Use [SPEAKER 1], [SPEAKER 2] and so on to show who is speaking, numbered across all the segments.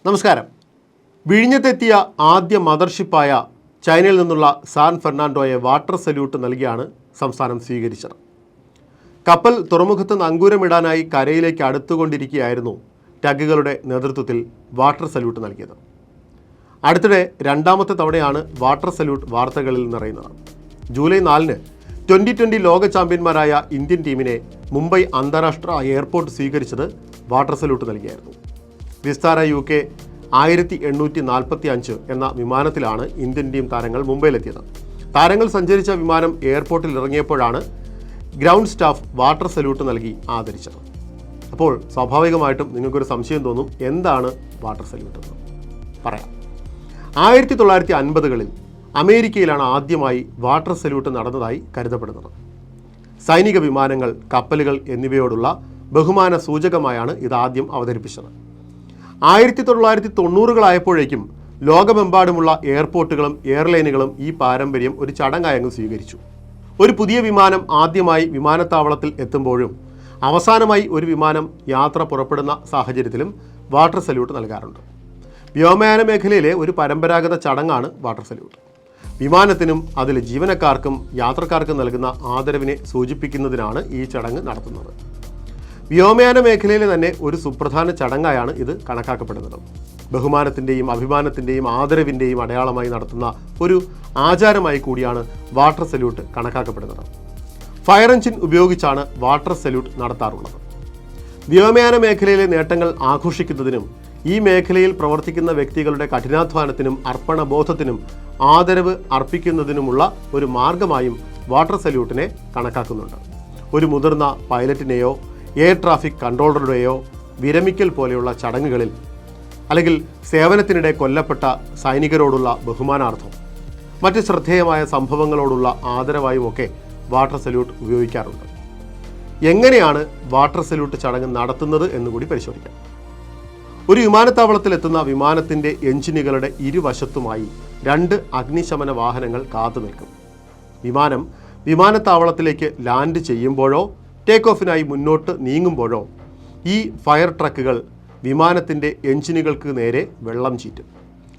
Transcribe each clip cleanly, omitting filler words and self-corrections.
[SPEAKER 1] നമസ്കാരം. വിഴിഞ്ഞത്തെത്തിയ ആദ്യ മദർഷിപ്പായ ചൈനയിൽ നിന്നുള്ള സാൻ ഫെർണാണ്ടോയെ വാട്ടർ സല്യൂട്ട് നൽകിയാണ് സംസ്ഥാനം സ്വീകരിച്ചത്. കപ്പൽ തുറമുഖത്ത് നങ്കൂരമിടാനായി കരയിലേക്ക് അടുത്തുകൊണ്ടിരിക്കുകയായിരുന്നു ടഗുകളുടെ നേതൃത്വത്തിൽ വാട്ടർ സല്യൂട്ട് നൽകിയത്. അടുത്തിടെ രണ്ടാമത്തെ തവണയാണ് വാട്ടർ സല്യൂട്ട് വാർത്തകളിൽ നിറയുന്നത്. ജൂലൈ 4-ന് 2020 ലോക ചാമ്പ്യന്മാരായ ഇന്ത്യൻ ടീമിനെ മുംബൈ അന്താരാഷ്ട്ര എയർപോർട്ട് സ്വീകരിച്ചത് വാട്ടർ സല്യൂട്ട് നൽകിയായിരുന്നു. വിസ്താര UK 1845 എന്ന വിമാനത്തിലാണ് ഇന്ത്യൻ ടീം താരങ്ങൾ മുംബൈയിലെത്തിയത്. താരങ്ങൾ സഞ്ചരിച്ച വിമാനം എയർപോർട്ടിൽ ഇറങ്ങിയപ്പോഴാണ് ഗ്രൗണ്ട് സ്റ്റാഫ് വാട്ടർ സല്യൂട്ട് നൽകി ആദരിച്ചത്. അപ്പോൾ സ്വാഭാവികമായിട്ടും നിങ്ങൾക്കൊരു സംശയം തോന്നും, എന്താണ് വാട്ടർ സല്യൂട്ട് എന്ന് പറയാം. 1950-കളിൽ അമേരിക്കയിലാണ് ആദ്യമായി വാട്ടർ സല്യൂട്ട് നടന്നതായി കരുതപ്പെടുന്നത്. സൈനിക വിമാനങ്ങൾ, കപ്പലുകൾ എന്നിവയോടുള്ള ബഹുമാന സൂചകമായാണ് ഇതാദ്യം അവതരിപ്പിച്ചത്. 1990-കളായപ്പോഴേക്കും ലോകമെമ്പാടുമുള്ള എയർപോർട്ടുകളും എയർലൈനുകളും ഈ പാരമ്പര്യം ഒരു ചടങ്ങായി അങ്ങ് സ്വീകരിച്ചു. ഒരു പുതിയ വിമാനം ആദ്യമായി വിമാനത്താവളത്തിൽ എത്തുമ്പോഴും അവസാനമായി ഒരു വിമാനം യാത്ര പുറപ്പെടുന്ന സാഹചര്യത്തിലും വാട്ടർ സല്യൂട്ട് നൽകാറുണ്ട്. വ്യോമയാന മേഖലയിലെ ഒരു പരമ്പരാഗത ചടങ്ങാണ് വാട്ടർ സല്യൂട്ട്. വിമാനത്തിനും അതിലെ ജീവനക്കാർക്കും യാത്രക്കാർക്കും നൽകുന്ന ആദരവിനെ സൂചിപ്പിക്കുന്നതിനാണ് ഈ ചടങ്ങ് നടത്തുന്നത്. വ്യോമയാന മേഖലയിലെ തന്നെ ഒരു സുപ്രധാന ചടങ്ങായാണ് ഇത് കണക്കാക്കപ്പെടുന്നത്. ബഹുമാനത്തിൻ്റെയും അഭിമാനത്തിൻ്റെയും ആദരവിൻ്റെയും അടയാളമായി നടത്തുന്ന ഒരു ആചാരമായി കൂടിയാണ് വാട്ടർ സല്യൂട്ട് കണക്കാക്കപ്പെടുന്നത്. ഫയർ എഞ്ചിൻ ഉപയോഗിച്ചാണ് വാട്ടർ സല്യൂട്ട് നടത്താറുള്ളത്. വ്യോമയാന മേഖലയിലെ നേട്ടങ്ങൾ ആഘോഷിക്കുന്നതിനും ഈ മേഖലയിൽ പ്രവർത്തിക്കുന്ന വ്യക്തികളുടെ കഠിനാധ്വാനത്തിനും അർപ്പണബോധത്തിനും ആദരവ് അർപ്പിക്കുന്നതിനുമുള്ള ഒരു മാർഗമായും വാട്ടർ സല്യൂട്ടിനെ കണക്കാക്കുന്നുണ്ട്. ഒരു മുതിർന്ന പൈലറ്റിനെയോ എയർ ട്രാഫിക് കൺട്രോളറുടെയോ വിരമിക്കൽ പോലെയുള്ള ചടങ്ങുകളിൽ, അല്ലെങ്കിൽ സേവനത്തിനിടെ കൊല്ലപ്പെട്ട സൈനികരോടുള്ള ബഹുമാനാർത്ഥം, മറ്റ് ശ്രദ്ധേയമായ സംഭവങ്ങളോടുള്ള ആദരവായുമൊക്കെ വാട്ടർ സല്യൂട്ട് ഉപയോഗിക്കാറുണ്ട്. എങ്ങനെയാണ് വാട്ടർ സല്യൂട്ട് ചടങ്ങ് നടത്തുന്നത് എന്നുകൂടി പരിശോധിക്കാം. ഒരു വിമാനത്താവളത്തിലെത്തുന്ന വിമാനത്തിൻ്റെ എഞ്ചിനുകളുടെ ഇരുവശത്തുമായി 2 അഗ്നിശമന വാഹനങ്ങൾ കാത്തു നിൽക്കും. വിമാനം വിമാനത്താവളത്തിലേക്ക് ലാൻഡ് ചെയ്യുമ്പോഴോ ടേക്ക് ഓഫിനായി മുന്നോട്ട് നീങ്ങുമ്പോഴോ ഈ ഫയർ ട്രക്കുകൾ വിമാനത്തിൻ്റെ എഞ്ചിനുകൾക്ക് നേരെ വെള്ളം ചീറ്റും.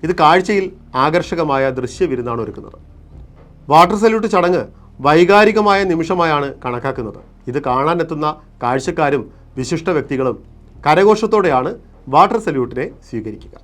[SPEAKER 1] ഇത് കാഴ്ചയിൽ ആകർഷകമായ ദൃശ്യവിരുന്നാണ് ഒരുക്കുന്നത്. വാട്ടർ സല്യൂട്ട് ചടങ്ങ് വൈകാരികമായ നിമിഷമായാണ് കണക്കാക്കുന്നത്. ഇത് കാണാനെത്തുന്ന കാഴ്ചക്കാരും വിശിഷ്ട വ്യക്തികളും കരഘോഷത്തോടെയാണ് വാട്ടർ സല്യൂട്ടിനെ സ്വീകരിക്കുക.